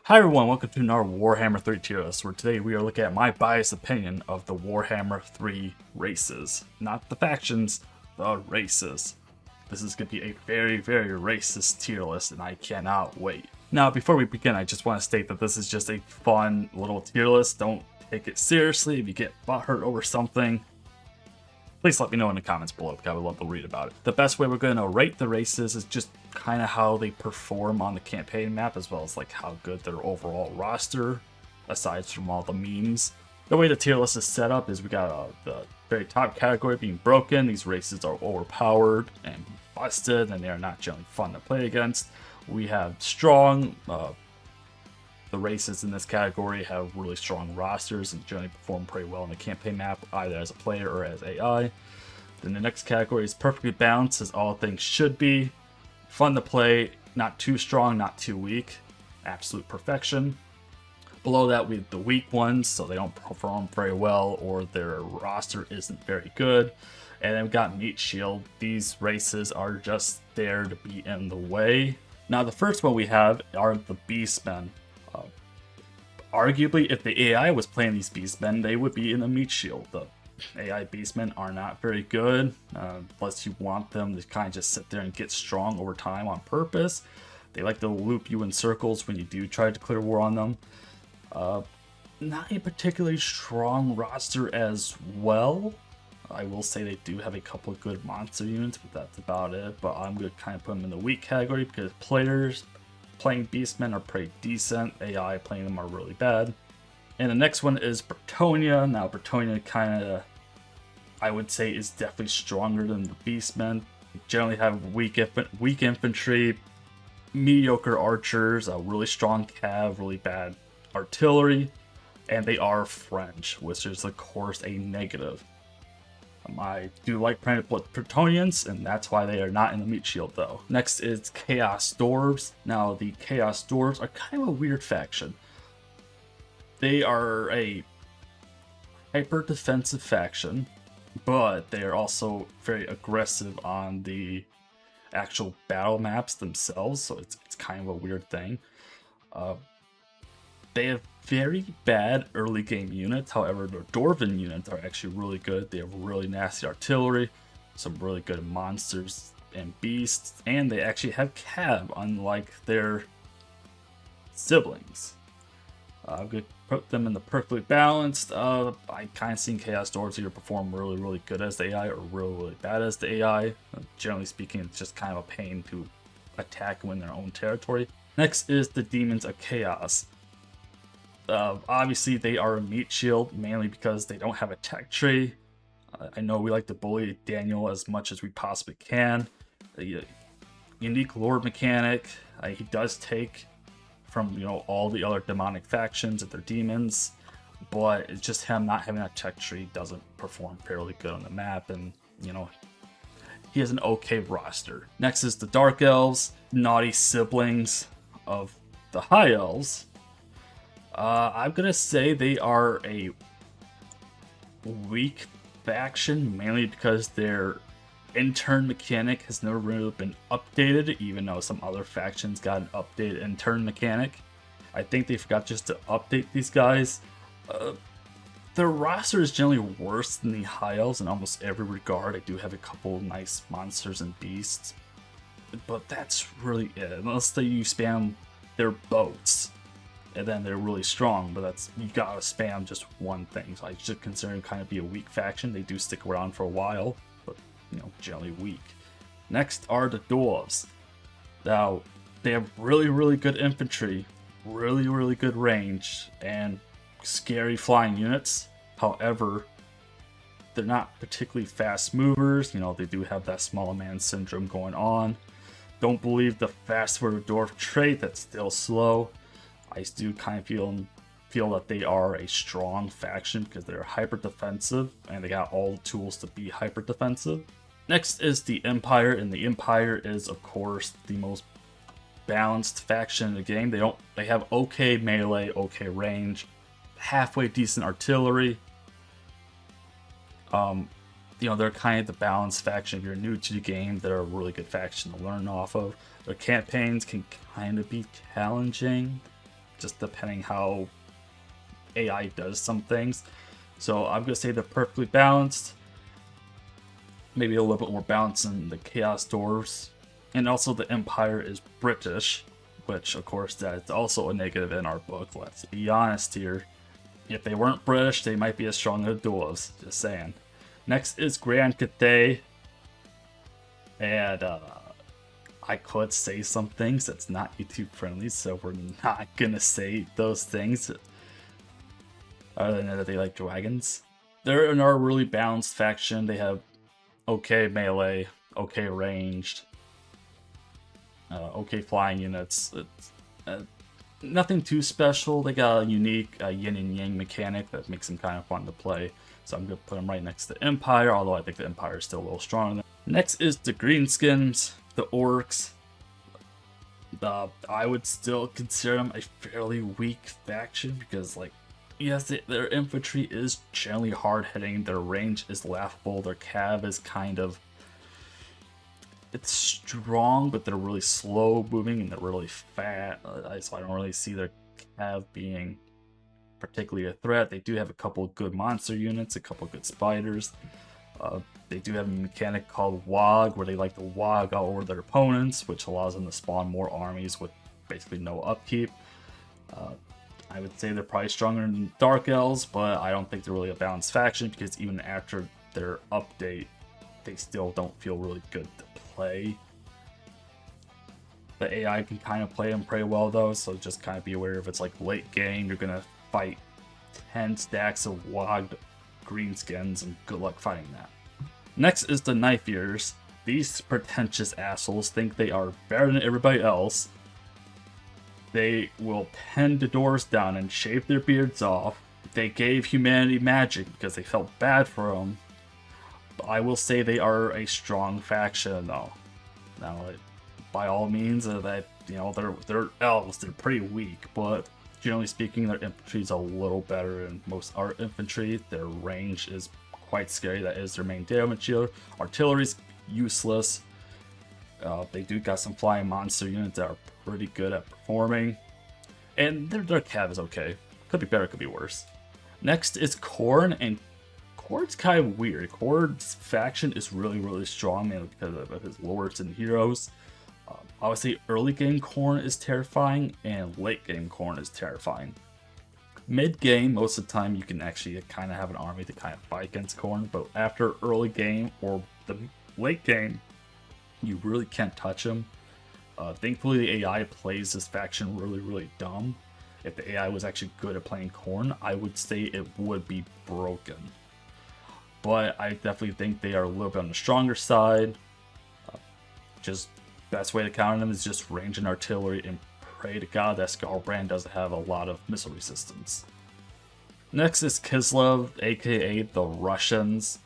Hi everyone, welcome to another Warhammer 3 tier list, where today we are looking at my biased opinion of the Warhammer 3 races. Not the factions, the races. This is going to be a very racist tier list, and I cannot wait. Now, before we begin, I just want to state that this is just a fun little tier list. Don't take it seriously. If you get butthurt over something, please let me know in the comments below, because I would love to read about it. The best way we're going to rate the races is just kind of how they perform on the campaign map, as well as like how good their overall roster, aside from all the memes. The way the tier list is set up is we got the very top category being broken. These races are overpowered and busted, and they are not generally fun to play against. We have strong. The races in this category have really strong rosters and generally perform pretty well on the campaign map, either as a player or as AI. Then the next category is perfectly balanced, as all things should be. Fun to play, not too strong, not too weak. Absolute perfection. Below that, we have the weak ones, so they don't perform very well or their roster isn't very good. And then we've got Meat Shield. These races are just there to be in the way. Now, the first one we have are the Beastmen. Arguably, if the AI was playing these Beastmen, they would be in the Meat Shield. The AI Beastmen are not very good, unless you want them to kind of just sit there and get strong over time on purpose. They like to loop you in circles when you do try to declare war on them. Not a particularly strong roster as well. I will say they do have a couple of good monster units, but that's about it. But I'm going to kind of put them in the weak category because players playing Beastmen are pretty decent. AI playing them are really bad. And the next one is Bretonnia. Now, Bretonnia kind of, I would say, is definitely stronger than the Beastmen. They generally have weak infantry, mediocre archers, a really strong cav, really bad artillery, and they are French, which is, of course, a negative. I do like playing with Bretonnians, and that's why they are not in the Meat Shield, though. Next is Chaos Dwarves. Now, the Chaos Dwarves are kind of a weird faction. They are a hyper-defensive faction, but they are also very aggressive on the actual battle maps themselves, so it's kind of a weird thing. They have very bad early game units, however, their Dwarven units are actually really good. They have really nasty artillery, some really good monsters and beasts, and they actually have cav, unlike their siblings. I'm going to put them in the perfectly balanced. I kind of seen Chaos Dwarves either perform really good as the AI or really bad as the AI. Generally speaking, it's just kind of a pain to attack and win their own territory. Next is the Demons of Chaos. Obviously, they are a Meat Shield, mainly because they don't have a tech tree. I know we like to bully Daniel as much as we possibly can. The unique Lord mechanic, he does take from all the other demonic factions and their demons, but it's just him not having that tech tree doesn't perform fairly good on the map, and he has an okay roster. Next is the Dark Elves, naughty siblings of the High Elves. I'm gonna say they are a weak faction, mainly because their intern mechanic has never really been updated, even though some other factions got an updated intern mechanic. I think they forgot just to update these guys. Their roster is generally worse than the High Elves in almost every regard. I do have a couple nice monsters and beasts, but that's really it, unless you spam their boats, and then they're really strong, but that's, you gotta spam just one thing. So I should consider them kind of be a weak faction. They do stick around for a while, but generally weak. Next are the Dwarves. Now, they have really good infantry, really good range, and scary flying units. However, they're not particularly fast movers. They do have that small man syndrome going on. Don't believe the fast for the dwarf trait, that's still slow. I do kind of feel that they are a strong faction because they're hyper defensive and they got all the tools to be hyper defensive. Next is the Empire, and the Empire is, of course, the most balanced faction in the game. They have okay melee, okay range, halfway decent artillery. They're kind of the balanced faction. If you're new to the game, they're a really good faction to learn off of. Their campaigns can kind of be challenging, just depending how AI does some things. So I'm going to say they're perfectly balanced. Maybe a little bit more balanced than the Chaos Dwarfs. And also the Empire is British, which of course that's also a negative in our book, let's be honest here. If they weren't British, they might be as strong as Dwarves, just saying. Next is Grand Cathay. And I could say some things that's not YouTube friendly, so we're not gonna say those things. Other than that, they like dragons. They're in our really balanced faction. They have okay melee, okay ranged, okay flying units. It's, nothing too special. They got a unique yin and yang mechanic that makes them kind of fun to play. So I'm going to put them right next to Empire, although I think the Empire is still a little stronger. Next is the Greenskins, the Orcs. I would still consider them a fairly weak faction because, like, yes, their infantry is generally hard hitting. Their range is laughable. Their cav is kind of, it's strong, but they're really slow moving and they're really fat. So I don't really see their cav being particularly a threat. They do have a couple of good monster units, a couple of good spiders. They do have a mechanic called Wog, where they like to wog all over their opponents, which allows them to spawn more armies with basically no upkeep. I would say they're probably stronger than Dark Elves, but I don't think they're really a balanced faction because even after their update, they still don't feel really good to play. The AI can kind of play them pretty well though, so just kind of be aware if it's like late game, you're gonna fight 10 stacks of wogged greenskins, and good luck fighting that. Next is the Knife Eaters. These pretentious assholes think they are better than everybody else. They will pen the doors down and shave their beards off. They gave humanity magic because they felt bad for them. But I will say they are a strong faction though. Now, by all means, that they're elves. They're pretty weak, but generally speaking, their infantry is a little better than most our infantry. Their range is quite scary. That is their main damage dealer. Artillery's useless. They do got some flying monster units that are pretty good at performing. And their cav is okay. Could be better, could be worse. Next is Khorne, and Khorne's kind of weird. Khorne's faction is really, really strong, man, because of his lords and heroes. I would say early game Khorne is terrifying, and late game Khorne is terrifying. Mid game, most of the time, you can actually kind of have an army to kind of fight against Khorne, but after early game or the late game, you really can't touch him. Thankfully, the AI plays this faction really, really dumb. If the AI was actually good at playing Khorne, I would say it would be broken. But I definitely think they are a little bit on the stronger side. Just best way to counter them is just range and artillery and pray to God that Skarbrand doesn't have a lot of missile resistance. Next is Kislev, aka the Russians.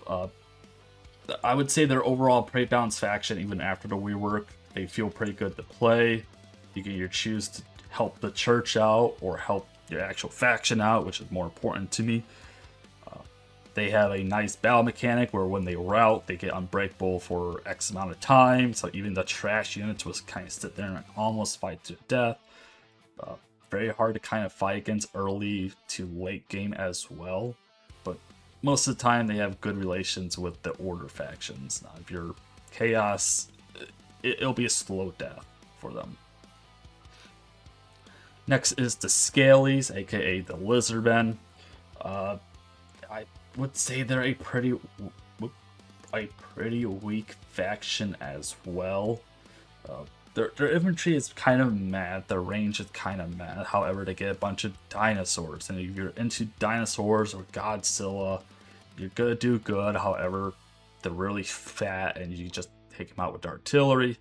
I would say they're overall a pretty balanced faction even after the rework. They feel pretty good to play. You can either choose to help the church out or help your actual faction out, which is more important to me. They have a nice battle mechanic where when they rout, they get unbreakable for X amount of time. So even the trash units was kind of sit there and almost fight to death. Very hard to kind of fight against early to late game as well. But most of the time they have good relations with the Order factions. Now, if you're Chaos, it'll be a slow death for them. Next is the Scalies, aka the Lizardmen. I would say they're a pretty weak faction as well. Their infantry is kind of mad. Their range is kind of mad. However, they get a bunch of dinosaurs, and if you're into dinosaurs or Godzilla, you're gonna do good. However, they're really fat, and you just take them out with artillery.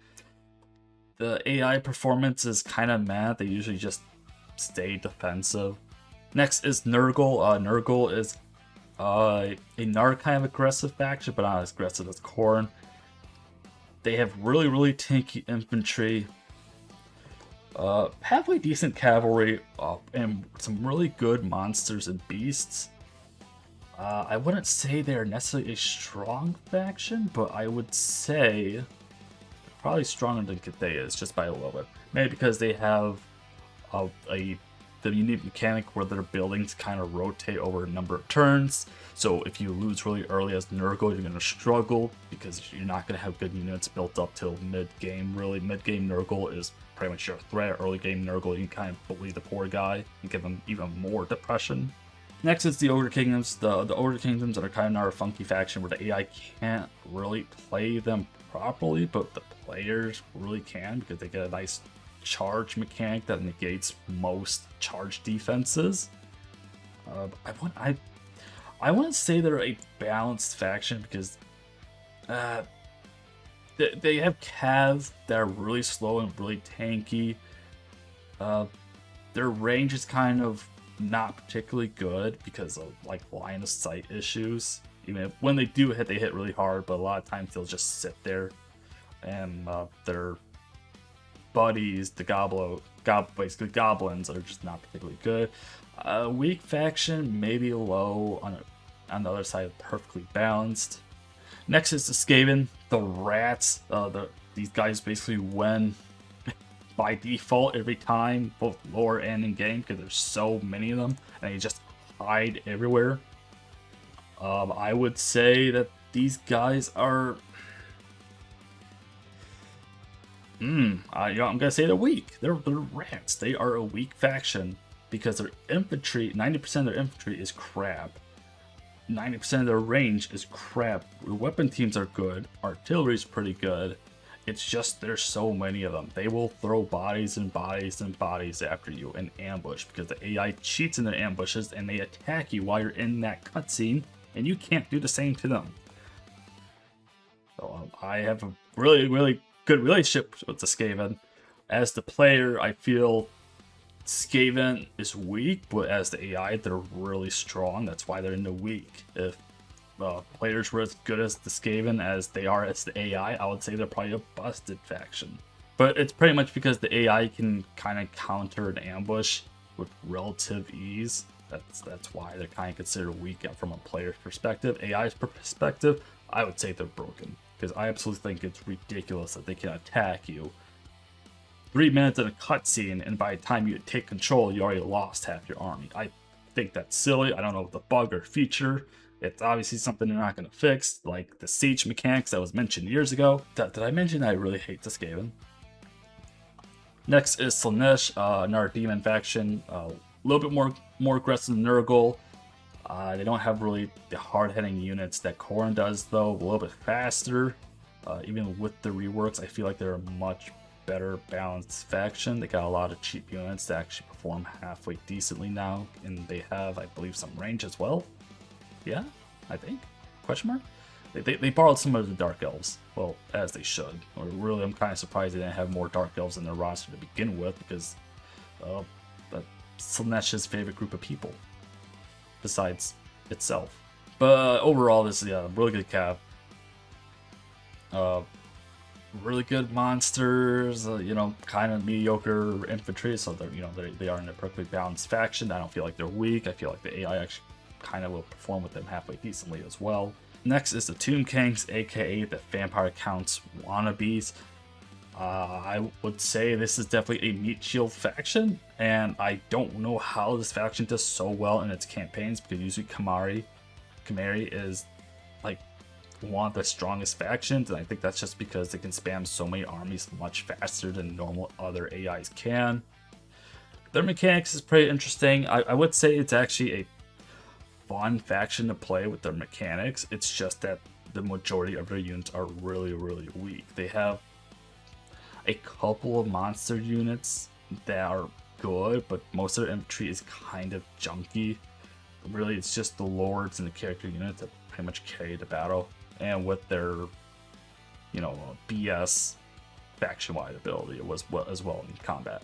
The AI performance is kind of mad. They usually just stay defensive. Next is Nurgle. Nurgle is another kind of aggressive faction, but not as aggressive as Khorne. They have really, really tanky infantry, halfway decent cavalry, and some really good monsters and beasts. I wouldn't say they're necessarily a strong faction, but I would say they're probably stronger than Cathay is, just by a little bit. Maybe because they have of the unique mechanic where their buildings kind of rotate over a number of turns. So if you lose really early as Nurgle, you're going to struggle because you're not going to have good units built up till mid-game. Really, mid-game Nurgle is pretty much your threat. Early game Nurgle, you can kind of bully the poor guy and give him even more depression. Next is the Ogre Kingdoms. The Ogre Kingdoms are kind of our funky faction where the AI can't really play them properly, but the players really can because they get a nice charge mechanic that negates most charge defenses. I want to say they're a balanced faction because they have calves that are really slow and really tanky. Their range is kind of not particularly good because of like line of sight issues. Even if, when they do hit, they hit really hard, but a lot of times they'll just sit there, and their buddies, basically goblins, are just not particularly good. Weak faction, maybe low. On the other side, perfectly balanced. Next is the Skaven, the rats. These guys basically win by default every time, both lore and in game, because there's so many of them, and they just hide everywhere. I would say that these guys are. I'm gonna say they're weak. They're rats. They are a weak faction because their infantry, 90% of their infantry is crap. 90% of their range is crap. Weapon teams are good. Artillery is pretty good. It's just there's so many of them. They will throw bodies and bodies and bodies after you in ambush because the AI cheats in their ambushes and they attack you while you're in that cutscene, and you can't do the same to them. So I have a really, really good relationship with the Skaven. As the player, I feel Skaven is weak, but as the AI, they're really strong. That's why they're in the weak. If players were as good as the Skaven as they are as the AI, I would say they're probably a busted faction. But it's pretty much because the AI can kind of counter an ambush with relative ease. That's why they're kind of considered weak from a player's perspective. AI's perspective, I would say they're broken. Because I absolutely think it's ridiculous that they can attack you 3 minutes in a cutscene, and by the time you take control, you already lost half your army. I think that's silly. I don't know if the bug or feature. It's obviously something they're not going to fix, like the Tzeentch mechanics that was mentioned years ago. Did I mention I really hate the Skaven? Next is Slaanesh, another demon faction. A little bit more aggressive than Nurgle. They don't have really the hard-hitting units that Khorne does, though. A little bit faster. Even with the reworks, I feel like they're a much better balanced faction. They got a lot of cheap units that actually perform halfway decently now, and they have, I believe, some range as well. Yeah, I think. Question mark? They borrowed some of the Dark Elves. Well, as they should. Or really, I'm kind of surprised they didn't have more Dark Elves in their roster to begin with, because that's Slaanesh's favorite group of people, besides itself. But overall, this is a really good cap. Really good monsters, kind of mediocre infantry, so they are in a perfectly balanced faction. I don't feel like they're weak. I feel like the AI actually kind of will perform with them halfway decently as well. Next is the Tomb Kings, aka the Vampire Counts wannabes. I would say this is definitely a meat shield faction, and I don't know how this faction does so well in its campaigns, because usually Khemari is like one of the strongest factions, and I think that's just because they can spam so many armies much faster than normal other AIs can. Their mechanics is pretty interesting. I would say it's actually a fun faction to play with their mechanics. It's just that the majority of their units are really, really weak. They have a couple of monster units that are good, but most of their infantry is kind of junky. Really, it's just the lords and the character units that pretty much carry the battle, and with their BS faction-wide ability as well in combat.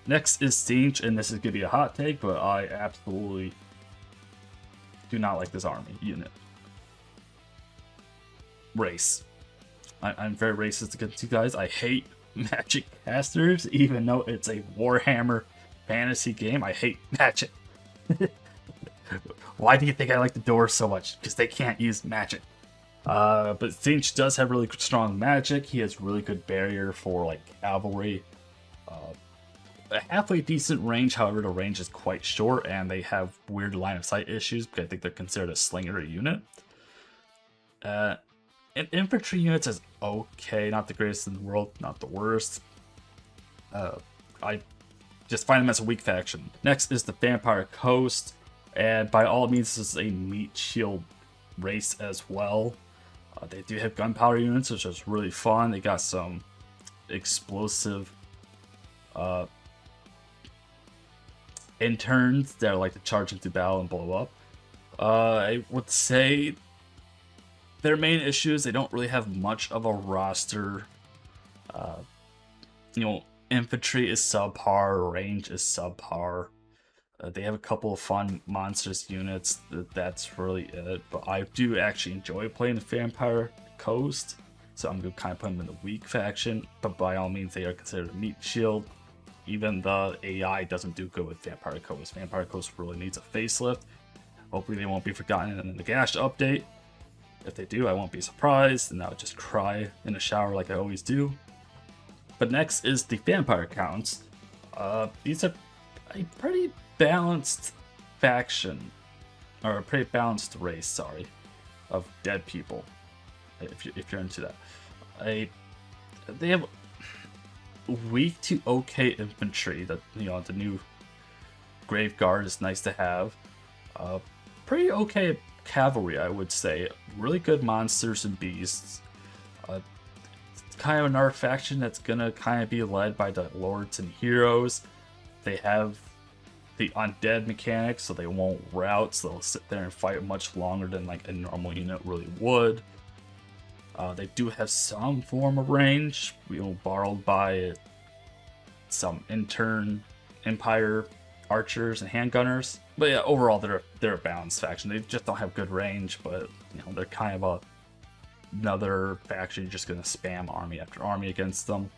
Next is Tzeentch, and this is gonna be a hot take, but I absolutely do not like this army unit. Race. I'm very racist against you guys. I hate magic casters, even though it's a Warhammer fantasy game. I hate magic. Why do you think I like the Dwarfs so much? Because they can't use magic. But Tzeentch does have really strong magic. He has really good barrier for like cavalry. a halfway decent range. However, the range is quite short, and they have weird line of sight issues because I think they're considered a slinger unit. And infantry units is okay, not the greatest in the world, not the worst. I just find them as a weak faction. Next is the Vampire Coast, and by all means, this is a meat shield race as well. They do have gunpowder units, which is really fun. They got some explosive interns that like to charge into battle and blow up. I would say their main issue is they don't really have much of a roster. Infantry is subpar, range is subpar. They have a couple of fun monstrous units. That's really it. But I do actually enjoy playing the Vampire Coast, so I'm going to kind of put them in the weak faction. But by all means, they are considered a meat shield. Even the AI doesn't do good with Vampire Coast. Vampire Coast really needs a facelift. Hopefully they won't be forgotten in the Gash update. If they do, I won't be surprised, and I'll just cry in the shower like I always do. But next is the Vampire Counts. These are a pretty balanced faction, or a pretty balanced race, sorry, of dead people, if you're into that. They have weak to okay infantry. That the new Grave Guard is nice to have. Pretty okay cavalry, I would say. Really good monsters and beasts. It's kind of another faction that's gonna kind of be led by the lords and heroes. They have the undead mechanics, so they won't rout, so they'll sit there and fight much longer than like a normal unit really would. They do have some form of range, borrowed by some Empire archers and handgunners. But yeah, overall they're a balanced faction. They just don't have good range, but they're kind of another faction you're just gonna spam army after army against them.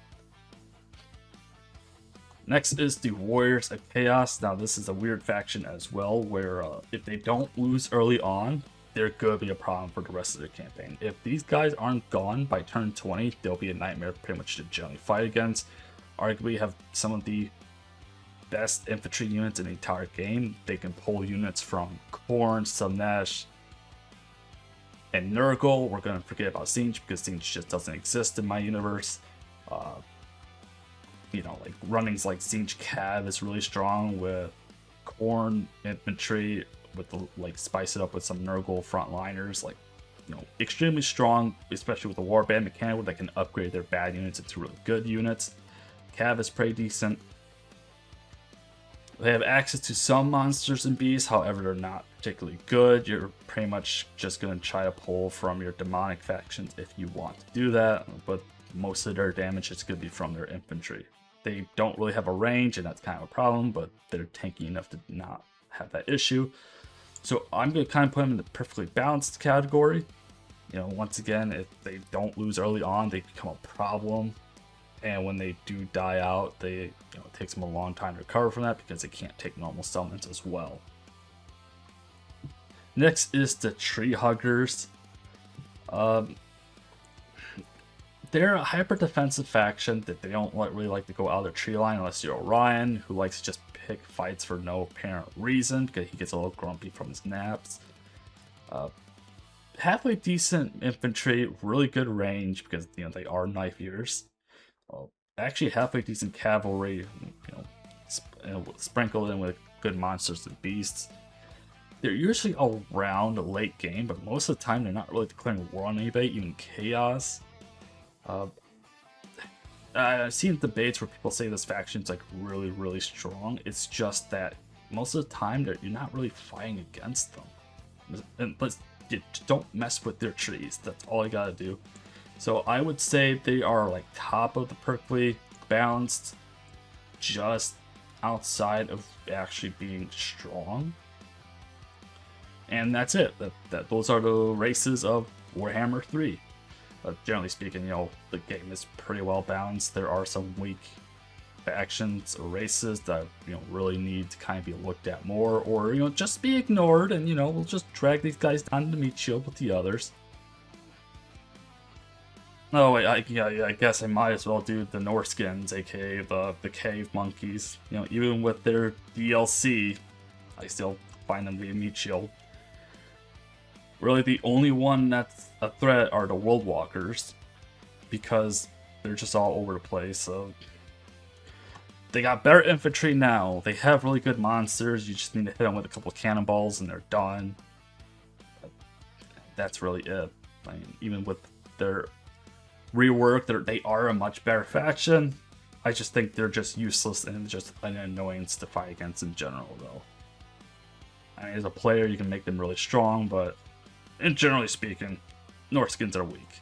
Next is the Warriors of Chaos. Now this is a weird faction as well, where if they don't lose early on, they're going to be a problem for the rest of their campaign. If these guys aren't gone by turn 20, they'll be a nightmare pretty much to generally fight against. Arguably have some of the best infantry units in the entire game. They can pull units from Khorne, Slaanesh, and Nurgle. We're going to forget about Tzeentch because Tzeentch just doesn't exist in my universe. Like runnings like Tzeentch Cav is really strong with Khorne infantry, with spice it up with some Nurgle frontliners, extremely strong, especially with the warband mechanic where they can upgrade their bad units into really good units. Cav is pretty decent. They have access to some monsters and beasts, however they're not particularly good. You're pretty much just going to try to pull from your demonic factions if you want to do that, but most of their damage is going to be from their infantry. They don't really have a range, and that's kind of a problem, but they're tanky enough to not have that issue. So I'm going to kind of put them in the perfectly balanced category. Once again, if they don't lose early on, they become a problem. And when they do die out, it takes them a long time to recover from that because they can't take normal summons as well. Next is the Tree Huggers. They're a hyper defensive faction that they don't really like to go out of their tree line unless you're Orion, who likes to just pick fights for no apparent reason because he gets a little grumpy from his naps. Halfway decent infantry, really good range because they are knife eaters. Actually, halfway decent cavalry, sprinkled in with good monsters and beasts. They're usually around late game, but most of the time they're not really declaring war on anybody, even chaos. I've seen debates where people say this faction's really, really strong. It's just that most of the time you're not really fighting against them. But you don't mess with their trees. That's all you gotta do. So I would say they are top of the perfectly balanced, just outside of actually being strong. And that's it. Those are the races of Warhammer 3. Generally speaking, the game is pretty well balanced. There are some weak factions or races that really need to kind of be looked at more, or just be ignored, and we'll just drag these guys down to meat shield with the others. Oh wait, yeah, I guess I might as well do the Norscans, aka the cave monkeys. You know, even with their DLC, I still find them to be a meat shield. Really, the only one that's a threat are the World Walkers, because they're just all over the place. So they got better infantry now. They have really good monsters. You just need to hit them with a couple cannonballs and they're done. That's really it. I mean, even with their rework, they are a much better faction. I just think they're just useless and just an annoyance to fight against in general, though. I mean, as a player, you can make them really strong, but generally speaking, Norscans are weak.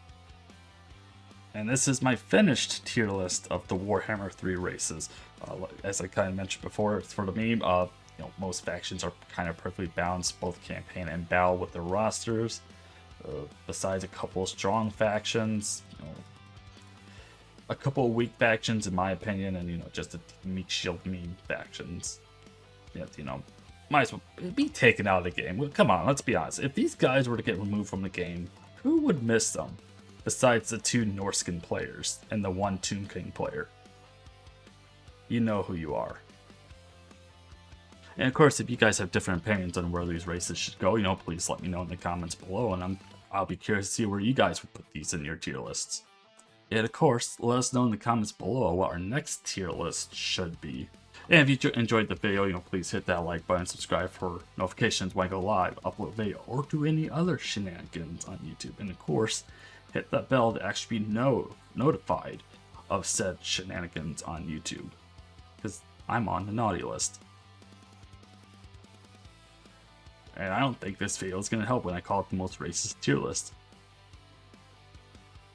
And this is my finished tier list of the Warhammer 3 races. As I kind of mentioned before, it's for the meme. Most factions are kind of perfectly balanced, both campaign and battle, with their rosters. Besides a couple of strong factions, a couple of weak factions in my opinion, and just the meat shield meme factions. Might as well be taken out of the game. Well, come on, let's be honest. If these guys were to get removed from the game, who would miss them? Besides the 2 Norscan players and the 1 Tomb King player. You know who you are. And of course, if you guys have different opinions on where these races should go, please let me know in the comments below, and I'll be curious to see where you guys would put these in your tier lists. And of course, let us know in the comments below what our next tier list should be. And if you enjoyed the video, please hit that like button, subscribe for notifications when I go live, upload a video, or do any other shenanigans on YouTube. And of course, hit that bell to actually be notified of said shenanigans on YouTube, because I'm on the naughty list. And I don't think this video is going to help when I call it the most racist tier list.